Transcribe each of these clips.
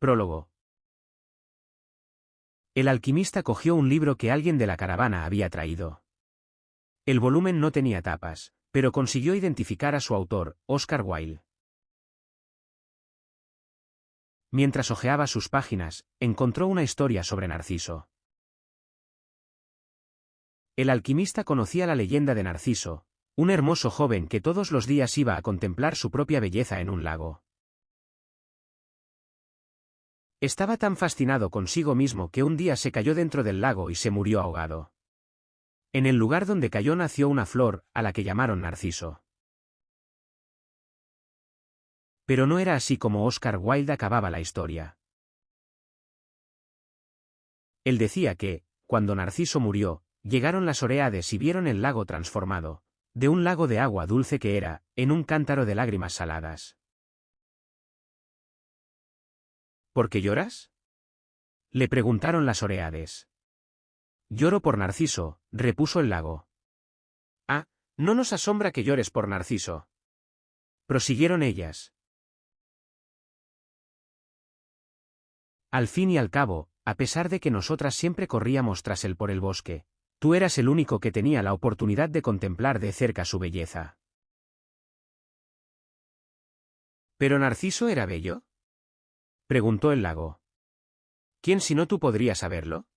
Prólogo. El alquimista cogió un libro que alguien de la caravana había traído. El volumen no tenía tapas, pero consiguió identificar a su autor, Oscar Wilde. Mientras hojeaba sus páginas, encontró una historia sobre Narciso. El alquimista conocía la leyenda de Narciso, un hermoso joven que todos los días iba a contemplar su propia belleza en un lago. Estaba tan fascinado consigo mismo que un día se cayó dentro del lago y se murió ahogado. En el lugar donde cayó nació una flor, a la que llamaron Narciso. Pero no era así como Oscar Wilde acababa la historia. Él decía que, cuando Narciso murió, llegaron las Oreades y vieron el lago transformado, de un lago de agua dulce que era, en un cántaro de lágrimas saladas. ¿Por qué lloras?, le preguntaron las Oreades. Lloro por Narciso, repuso el lago. Ah, no nos asombra que llores por Narciso, prosiguieron ellas. Al fin y al cabo, a pesar de que nosotras siempre corríamos tras él por el bosque, tú eras el único que tenía la oportunidad de contemplar de cerca su belleza. ¿Pero Narciso era bello?, preguntó el lago. ¿Quién sino tú podría saberlo?,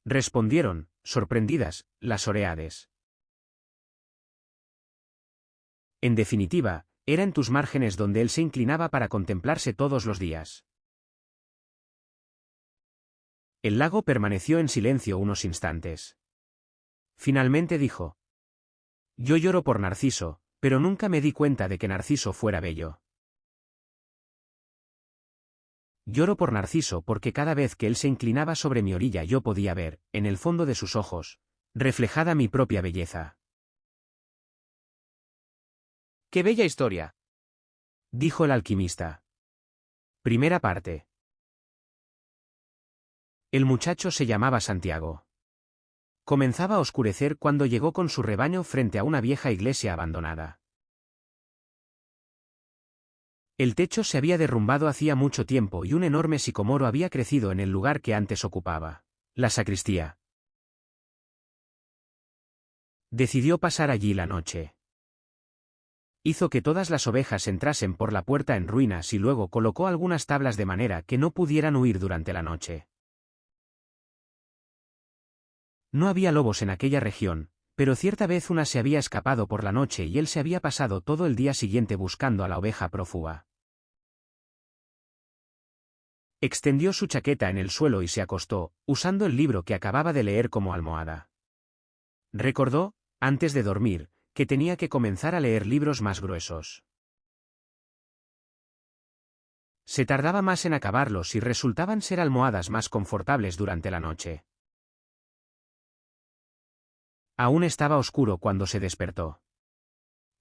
respondieron, sorprendidas, las Oreades. En definitiva, era en tus márgenes donde él se inclinaba para contemplarse todos los días. El lago permaneció en silencio unos instantes. Finalmente dijo: yo lloro por Narciso, pero nunca me di cuenta de que Narciso fuera bello. Lloro por Narciso porque cada vez que él se inclinaba sobre mi orilla yo podía ver, en el fondo de sus ojos, reflejada mi propia belleza. ¡Qué bella historia!, dijo el alquimista. Primera parte. El muchacho se llamaba Santiago. Comenzaba a oscurecer cuando llegó con su rebaño frente a una vieja iglesia abandonada. El techo se había derrumbado hacía mucho tiempo y un enorme sicomoro había crecido en el lugar que antes ocupaba la sacristía. Decidió pasar allí la noche. Hizo que todas las ovejas entrasen por la puerta en ruinas y luego colocó algunas tablas de manera que no pudieran huir durante la noche. No había lobos en aquella región, pero cierta vez una se había escapado por la noche y él se había pasado todo el día siguiente buscando a la oveja prófuga. Extendió su chaqueta en el suelo y se acostó, usando el libro que acababa de leer como almohada. Recordó, antes de dormir, que tenía que comenzar a leer libros más gruesos. Se tardaba más en acabarlos y resultaban ser almohadas más confortables durante la noche. Aún estaba oscuro cuando se despertó.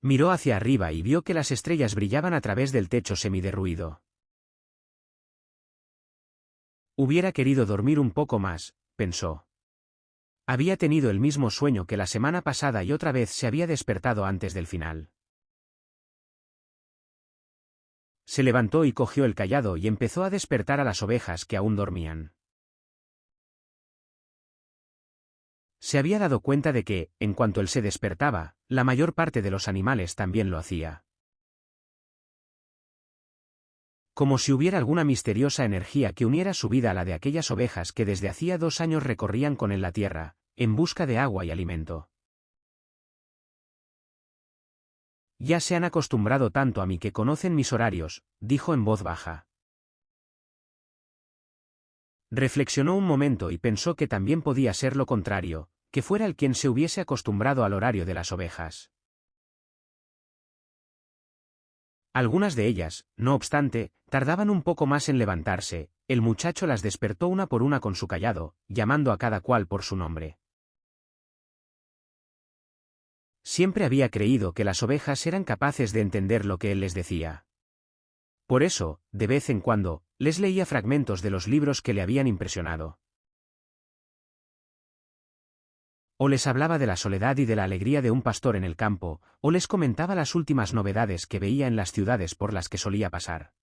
Miró hacia arriba y vio que las estrellas brillaban a través del techo semiderruido. Hubiera querido dormir un poco más, pensó. Había tenido el mismo sueño que la semana pasada y otra vez se había despertado antes del final. Se levantó y cogió el cayado y empezó a despertar a las ovejas que aún dormían. Se había dado cuenta de que, en cuanto él se despertaba, la mayor parte de los animales también lo hacía. Como si hubiera alguna misteriosa energía que uniera su vida a la de aquellas ovejas que desde hacía 2 años recorrían con él la tierra, en busca de agua y alimento. Ya se han acostumbrado tanto a mí que conocen mis horarios, dijo en voz baja. Reflexionó un momento y pensó que también podía ser lo contrario, que fuera él quien se hubiese acostumbrado al horario de las ovejas. Algunas de ellas, no obstante, tardaban un poco más en levantarse. El muchacho las despertó una por una con su cayado, llamando a cada cual por su nombre. Siempre había creído que las ovejas eran capaces de entender lo que él les decía. Por eso, de vez en cuando, les leía fragmentos de los libros que le habían impresionado. O les hablaba de la soledad y de la alegría de un pastor en el campo, o les comentaba las últimas novedades que veía en las ciudades por las que solía pasar.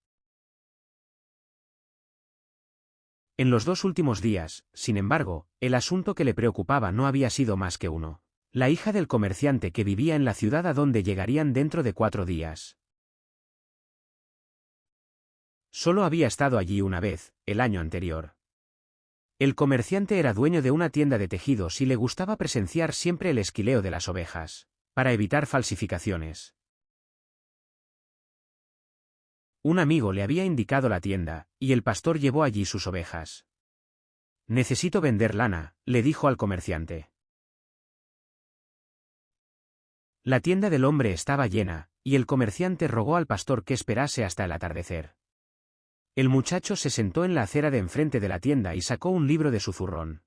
En los 2 últimos días, sin embargo, el asunto que le preocupaba no había sido más que uno. La hija del comerciante que vivía en la ciudad a donde llegarían dentro de 4 días. Solo había estado allí una vez, el año anterior. El comerciante era dueño de una tienda de tejidos y le gustaba presenciar siempre el esquileo de las ovejas, para evitar falsificaciones. Un amigo le había indicado la tienda, y el pastor llevó allí sus ovejas. «Necesito vender lana», le dijo al comerciante. La tienda del hombre estaba llena, y el comerciante rogó al pastor que esperase hasta el atardecer. El muchacho se sentó en la acera de enfrente de la tienda y sacó un libro de su zurrón.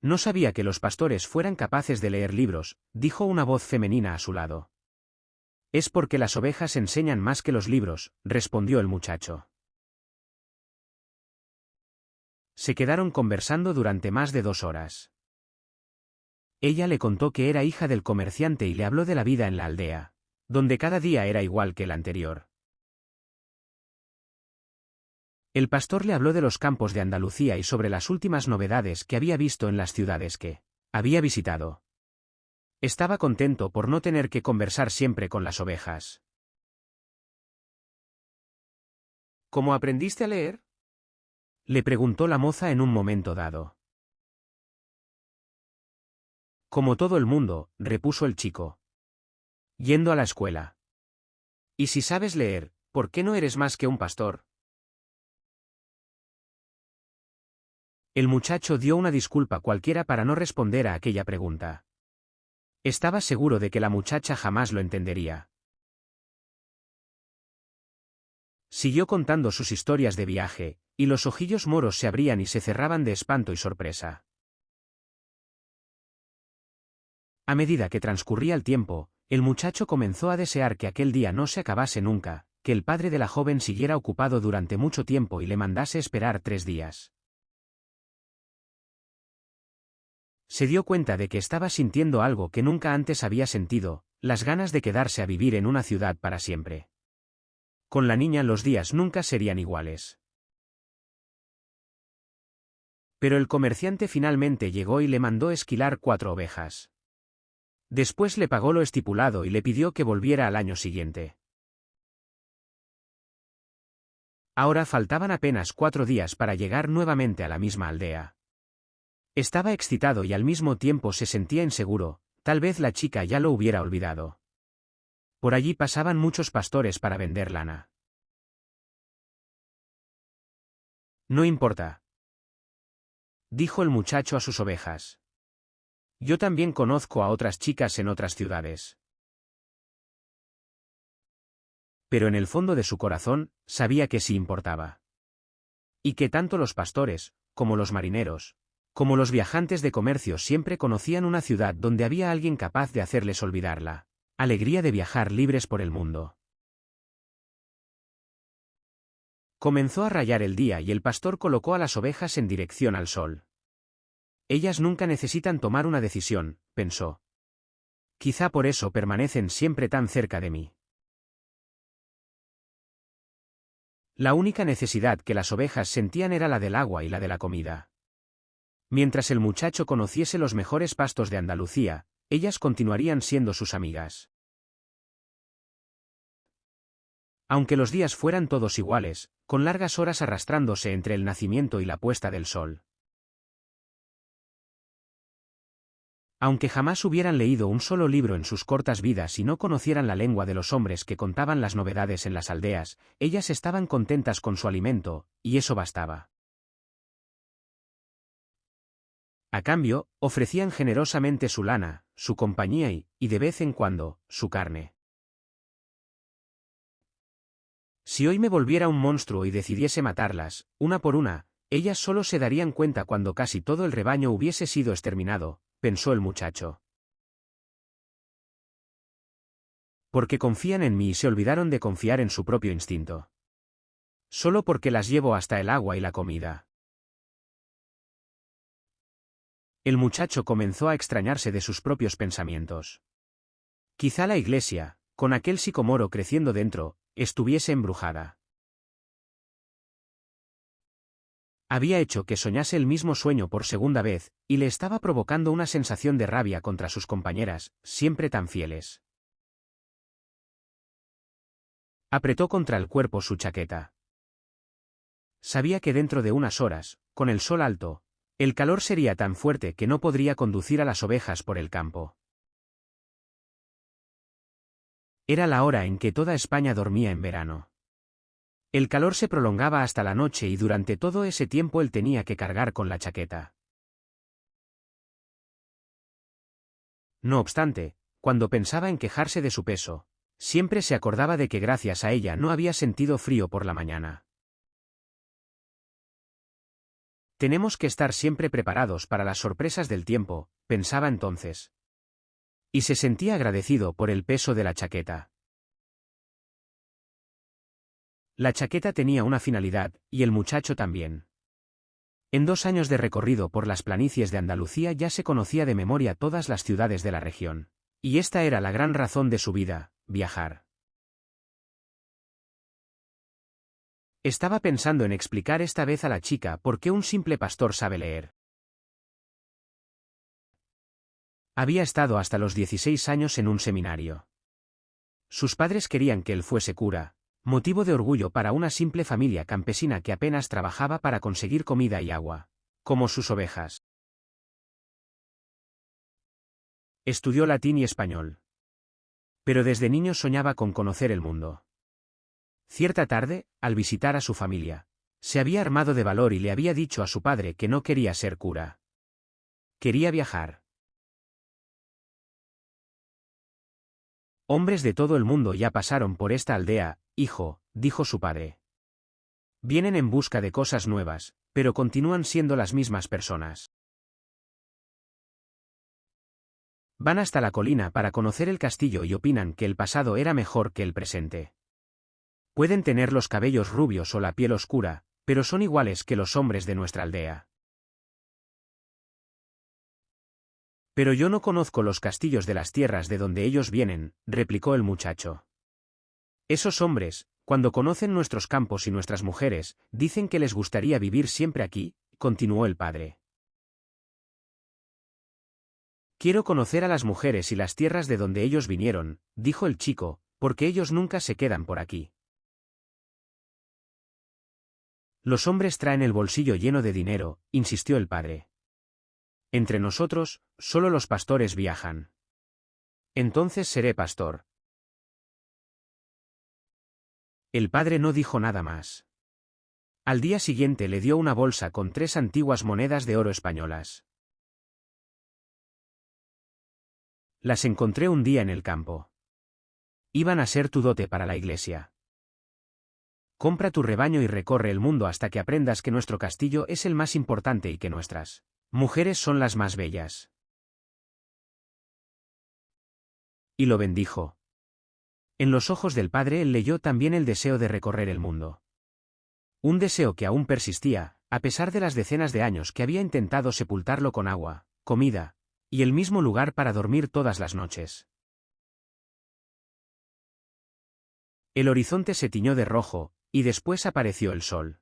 No sabía que los pastores fueran capaces de leer libros, dijo una voz femenina a su lado. «Es porque las ovejas enseñan más que los libros», respondió el muchacho. Se quedaron conversando durante más de 2 horas. Ella le contó que era hija del comerciante y le habló de la vida en la aldea, donde cada día era igual que el anterior. El pastor le habló de los campos de Andalucía y sobre las últimas novedades que había visto en las ciudades que había visitado. Estaba contento por no tener que conversar siempre con las ovejas. «¿Cómo aprendiste a leer?», le preguntó la moza en un momento dado. «Como todo el mundo», repuso el chico. «Yendo a la escuela». «Y si sabes leer, ¿por qué no eres más que un pastor?». El muchacho dio una disculpa cualquiera para no responder a aquella pregunta. Estaba seguro de que la muchacha jamás lo entendería. Siguió contando sus historias de viaje, y los ojillos moros se abrían y se cerraban de espanto y sorpresa. A medida que transcurría el tiempo, el muchacho comenzó a desear que aquel día no se acabase nunca, que el padre de la joven siguiera ocupado durante mucho tiempo y le mandase esperar 3 días. Se dio cuenta de que estaba sintiendo algo que nunca antes había sentido, las ganas de quedarse a vivir en una ciudad para siempre. Con la niña los días nunca serían iguales. Pero el comerciante finalmente llegó y le mandó esquilar 4 ovejas. Después le pagó lo estipulado y le pidió que volviera al año siguiente. Ahora faltaban apenas 4 días para llegar nuevamente a la misma aldea. Estaba excitado y al mismo tiempo se sentía inseguro, tal vez la chica ya lo hubiera olvidado. Por allí pasaban muchos pastores para vender lana. «No importa», dijo el muchacho a sus ovejas. «Yo también conozco a otras chicas en otras ciudades». Pero en el fondo de su corazón, sabía que sí importaba. Y que tanto los pastores, como los marineros, como los viajantes de comercio siempre conocían una ciudad donde había alguien capaz de hacerles olvidar la alegría de viajar libres por el mundo. Comenzó a rayar el día y el pastor colocó a las ovejas en dirección al sol. «Ellas nunca necesitan tomar una decisión», pensó. «Quizá por eso permanecen siempre tan cerca de mí». La única necesidad que las ovejas sentían era la del agua y la de la comida. Mientras el muchacho conociese los mejores pastos de Andalucía, ellas continuarían siendo sus amigas. Aunque los días fueran todos iguales, con largas horas arrastrándose entre el nacimiento y la puesta del sol. Aunque jamás hubieran leído un solo libro en sus cortas vidas y no conocieran la lengua de los hombres que contaban las novedades en las aldeas, ellas estaban contentas con su alimento, y eso bastaba. A cambio, ofrecían generosamente su lana, su compañía y de vez en cuando, su carne. Si hoy me volviera un monstruo y decidiese matarlas, una por una, ellas solo se darían cuenta cuando casi todo el rebaño hubiese sido exterminado, pensó el muchacho. Porque confían en mí y se olvidaron de confiar en su propio instinto. Solo porque las llevo hasta el agua y la comida. El muchacho comenzó a extrañarse de sus propios pensamientos. Quizá la iglesia, con aquel sicomoro creciendo dentro, estuviese embrujada. Había hecho que soñase el mismo sueño por segunda vez, y le estaba provocando una sensación de rabia contra sus compañeras, siempre tan fieles. Apretó contra el cuerpo su chaqueta. Sabía que dentro de unas horas, con el sol alto, el calor sería tan fuerte que no podría conducir a las ovejas por el campo. Era la hora en que toda España dormía en verano. El calor se prolongaba hasta la noche y durante todo ese tiempo él tenía que cargar con la chaqueta. No obstante, cuando pensaba en quejarse de su peso, siempre se acordaba de que gracias a ella no había sentido frío por la mañana. Tenemos que estar siempre preparados para las sorpresas del tiempo, pensaba entonces. Y se sentía agradecido por el peso de la chaqueta. La chaqueta tenía una finalidad, y el muchacho también. En 2 años de recorrido por las planicies de Andalucía ya se conocía de memoria todas las ciudades de la región. Y esta era la gran razón de su vida, viajar. Estaba pensando en explicar esta vez a la chica por qué un simple pastor sabe leer. Había estado hasta los 16 años en un seminario. Sus padres querían que él fuese cura, motivo de orgullo para una simple familia campesina que apenas trabajaba para conseguir comida y agua, como sus ovejas. Estudió latín y español. Pero desde niño soñaba con conocer el mundo. Cierta tarde, al visitar a su familia, se había armado de valor y le había dicho a su padre que no quería ser cura. Quería viajar. Hombres de todo el mundo ya pasaron por esta aldea, hijo, dijo su padre. Vienen en busca de cosas nuevas, pero continúan siendo las mismas personas. Van hasta la colina para conocer el castillo y opinan que el pasado era mejor que el presente. Pueden tener los cabellos rubios o la piel oscura, pero son iguales que los hombres de nuestra aldea. Pero yo no conozco los castillos de las tierras de donde ellos vienen, replicó el muchacho. Esos hombres, cuando conocen nuestros campos y nuestras mujeres, dicen que les gustaría vivir siempre aquí, continuó el padre. Quiero conocer a las mujeres y las tierras de donde ellos vinieron, dijo el chico, porque ellos nunca se quedan por aquí. Los hombres traen el bolsillo lleno de dinero, insistió el padre. Entre nosotros, solo los pastores viajan. Entonces seré pastor. El padre no dijo nada más. Al día siguiente le dio una bolsa con 3 antiguas monedas de oro españolas. Las encontré un día en el campo. Iban a ser tu dote para la iglesia. Compra tu rebaño y recorre el mundo hasta que aprendas que nuestro castillo es el más importante y que nuestras mujeres son las más bellas. Y lo bendijo. En los ojos del padre él leyó también el deseo de recorrer el mundo. Un deseo que aún persistía, a pesar de las decenas de años que había intentado sepultarlo con agua, comida, y el mismo lugar para dormir todas las noches. El horizonte se tiñó de rojo, y después apareció el sol.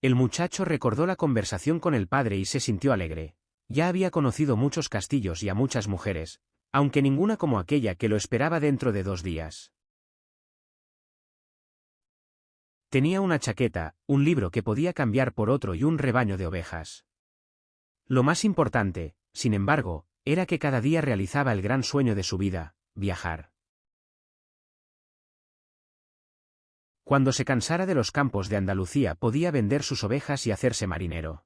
El muchacho recordó la conversación con el padre y se sintió alegre. Ya había conocido muchos castillos y a muchas mujeres, aunque ninguna como aquella que lo esperaba dentro de 2 días. Tenía una chaqueta, un libro que podía cambiar por otro y un rebaño de ovejas. Lo más importante, sin embargo, era que cada día realizaba el gran sueño de su vida, viajar. Cuando se cansara de los campos de Andalucía podía vender sus ovejas y hacerse marinero.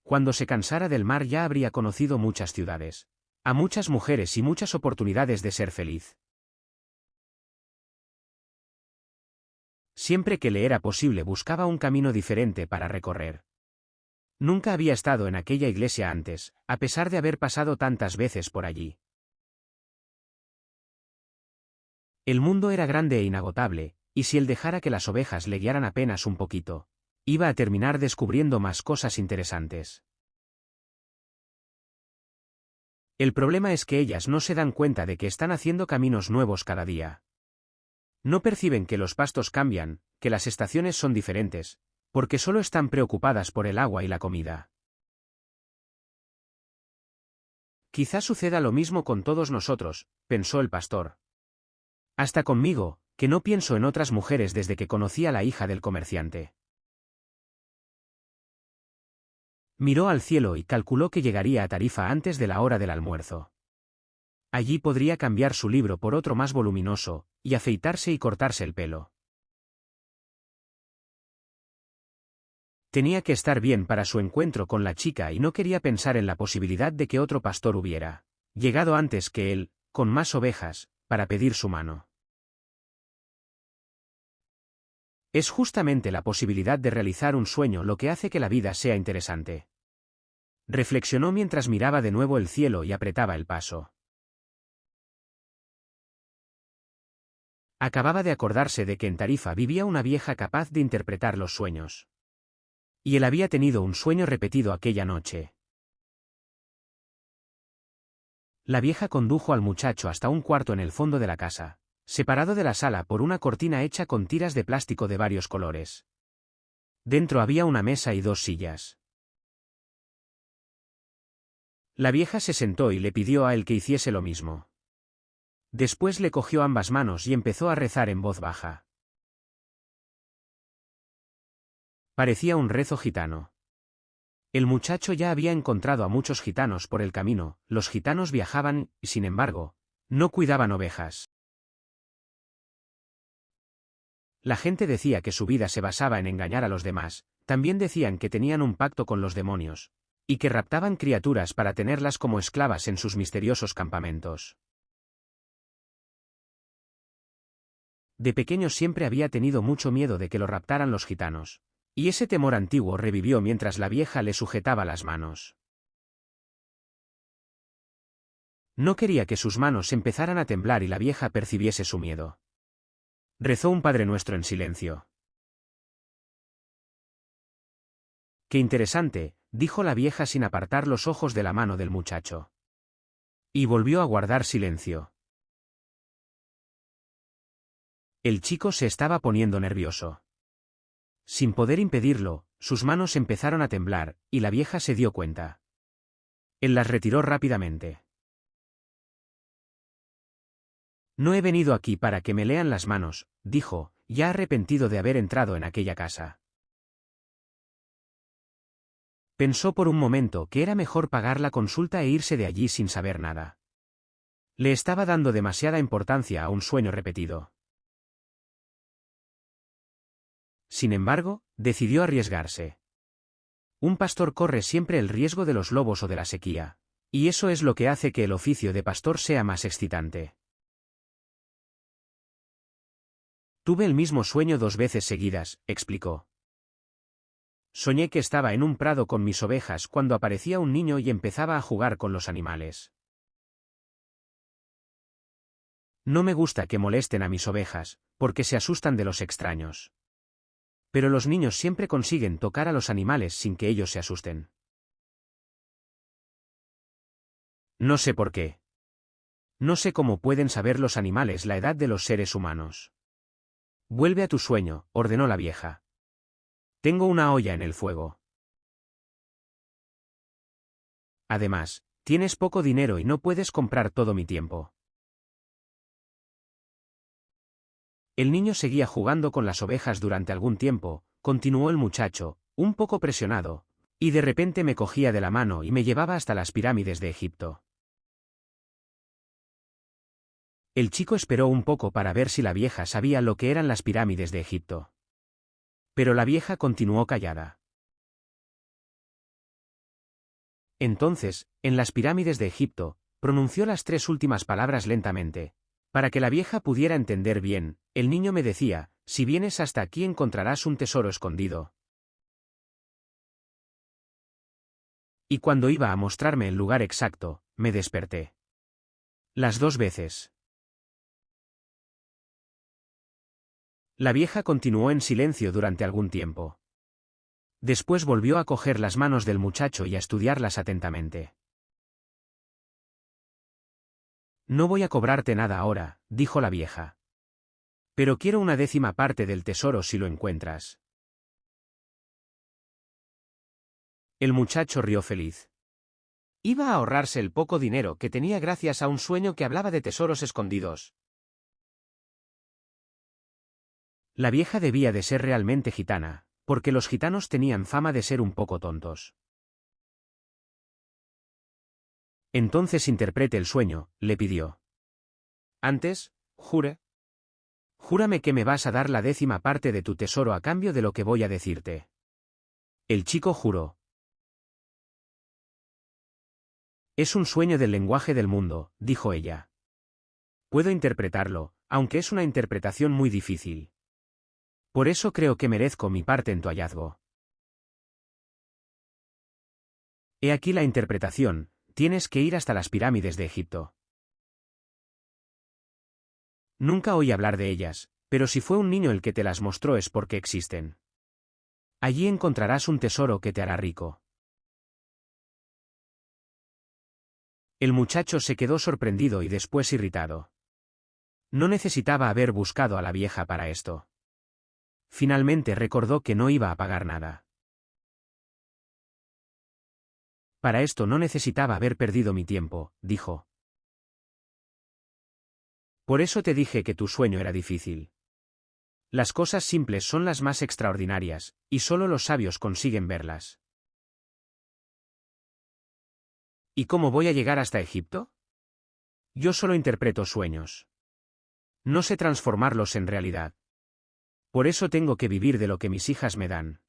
Cuando se cansara del mar ya habría conocido muchas ciudades, a muchas mujeres y muchas oportunidades de ser feliz. Siempre que le era posible buscaba un camino diferente para recorrer. Nunca había estado en aquella iglesia antes, a pesar de haber pasado tantas veces por allí. El mundo era grande e inagotable, y si él dejara que las ovejas le guiaran apenas un poquito, iba a terminar descubriendo más cosas interesantes. El problema es que ellas no se dan cuenta de que están haciendo caminos nuevos cada día. No perciben que los pastos cambian, que las estaciones son diferentes, Porque solo están preocupadas por el agua y la comida. Quizá suceda lo mismo con todos nosotros, pensó el pastor. Hasta conmigo, que no pienso en otras mujeres desde que conocí a la hija del comerciante. Miró al cielo y calculó que llegaría a Tarifa antes de la hora del almuerzo. Allí podría cambiar su libro por otro más voluminoso, y afeitarse y cortarse el pelo. Tenía que estar bien para su encuentro con la chica y no quería pensar en la posibilidad de que otro pastor hubiera llegado antes que él, con más ovejas, para pedir su mano. Es justamente la posibilidad de realizar un sueño lo que hace que la vida sea interesante. Reflexionó mientras miraba de nuevo el cielo y apretaba el paso. Acababa de acordarse de que en Tarifa vivía una vieja capaz de interpretar los sueños. Y él había tenido un sueño repetido aquella noche. La vieja condujo al muchacho hasta un cuarto en el fondo de la casa, separado de la sala por una cortina hecha con tiras de plástico de varios colores. Dentro había una mesa y 2 sillas. La vieja se sentó y le pidió a él que hiciese lo mismo. Después le cogió ambas manos y empezó a rezar en voz baja. Parecía un rezo gitano. El muchacho ya había encontrado a muchos gitanos por el camino, los gitanos viajaban y, sin embargo, no cuidaban ovejas. La gente decía que su vida se basaba en engañar a los demás, también decían que tenían un pacto con los demonios, y que raptaban criaturas para tenerlas como esclavas en sus misteriosos campamentos. De pequeño siempre había tenido mucho miedo de que lo raptaran los gitanos. Y ese temor antiguo revivió mientras la vieja le sujetaba las manos. No quería que sus manos empezaran a temblar y la vieja percibiese su miedo. Rezó un Padre Nuestro en silencio. Qué interesante, dijo la vieja sin apartar los ojos de la mano del muchacho. Y volvió a guardar silencio. El chico se estaba poniendo nervioso. Sin poder impedirlo, sus manos empezaron a temblar, y la vieja se dio cuenta. Él las retiró rápidamente. No he venido aquí para que me lean las manos, dijo, ya arrepentido de haber entrado en aquella casa. Pensó por un momento que era mejor pagar la consulta e irse de allí sin saber nada. Le estaba dando demasiada importancia a un sueño repetido. Sin embargo, decidió arriesgarse. Un pastor corre siempre el riesgo de los lobos o de la sequía, y eso es lo que hace que el oficio de pastor sea más excitante. Tuve el mismo sueño 2 veces seguidas, explicó. Soñé que estaba en un prado con mis ovejas cuando aparecía un niño y empezaba a jugar con los animales. No me gusta que molesten a mis ovejas, porque se asustan de los extraños. Pero los niños siempre consiguen tocar a los animales sin que ellos se asusten. No sé por qué. No sé cómo pueden saber los animales la edad de los seres humanos. Vuelve a tu sueño, ordenó la vieja. Tengo una olla en el fuego. Además, tienes poco dinero y no puedes comprar todo mi tiempo. El niño seguía jugando con las ovejas durante algún tiempo, continuó el muchacho, un poco presionado, y de repente me cogía de la mano y me llevaba hasta las pirámides de Egipto. El chico esperó un poco para ver si la vieja sabía lo que eran las pirámides de Egipto. Pero la vieja continuó callada. Entonces, en las pirámides de Egipto, pronunció las 3 últimas palabras lentamente. Para que la vieja pudiera entender bien, el niño me decía, si vienes hasta aquí encontrarás un tesoro escondido. Y cuando iba a mostrarme el lugar exacto, me desperté. Las 2 veces. La vieja continuó en silencio durante algún tiempo. Después volvió a coger las manos del muchacho y a estudiarlas atentamente. No voy a cobrarte nada ahora, dijo la vieja. Pero quiero una 10ª parte del tesoro si lo encuentras. El muchacho rió feliz. Iba a ahorrarse el poco dinero que tenía gracias a un sueño que hablaba de tesoros escondidos. La vieja debía de ser realmente gitana, porque los gitanos tenían fama de ser un poco tontos. Entonces interprete el sueño, le pidió. Antes, júrame que me vas a dar la 10ª parte de tu tesoro a cambio de lo que voy a decirte. El chico juró. Es un sueño del lenguaje del mundo, dijo ella. Puedo interpretarlo, aunque es una interpretación muy difícil. Por eso creo que merezco mi parte en tu hallazgo. He aquí la interpretación, tienes que ir hasta las pirámides de Egipto. Nunca oí hablar de ellas, pero si fue un niño el que te las mostró es porque existen. Allí encontrarás un tesoro que te hará rico. El muchacho se quedó sorprendido y después irritado. No necesitaba haber buscado a la vieja para esto. Finalmente recordó que no iba a pagar nada. Para esto no necesitaba haber perdido mi tiempo, dijo. Por eso te dije que tu sueño era difícil. Las cosas simples son las más extraordinarias, y solo los sabios consiguen verlas. ¿Y cómo voy a llegar hasta Egipto? Yo solo interpreto sueños. No sé transformarlos en realidad. Por eso tengo que vivir de lo que mis hijas me dan.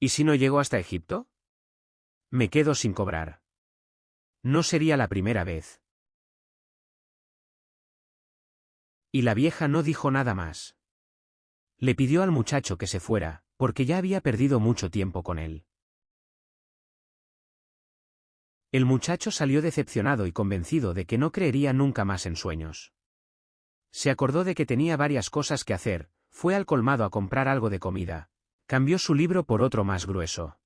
¿Y si no llego hasta Egipto? Me quedo sin cobrar. No sería la primera vez. Y la vieja no dijo nada más. Le pidió al muchacho que se fuera, porque ya había perdido mucho tiempo con él. El muchacho salió decepcionado y convencido de que no creería nunca más en sueños. Se acordó de que tenía varias cosas que hacer, fue al colmado a comprar algo de comida. Cambió su libro por otro más grueso.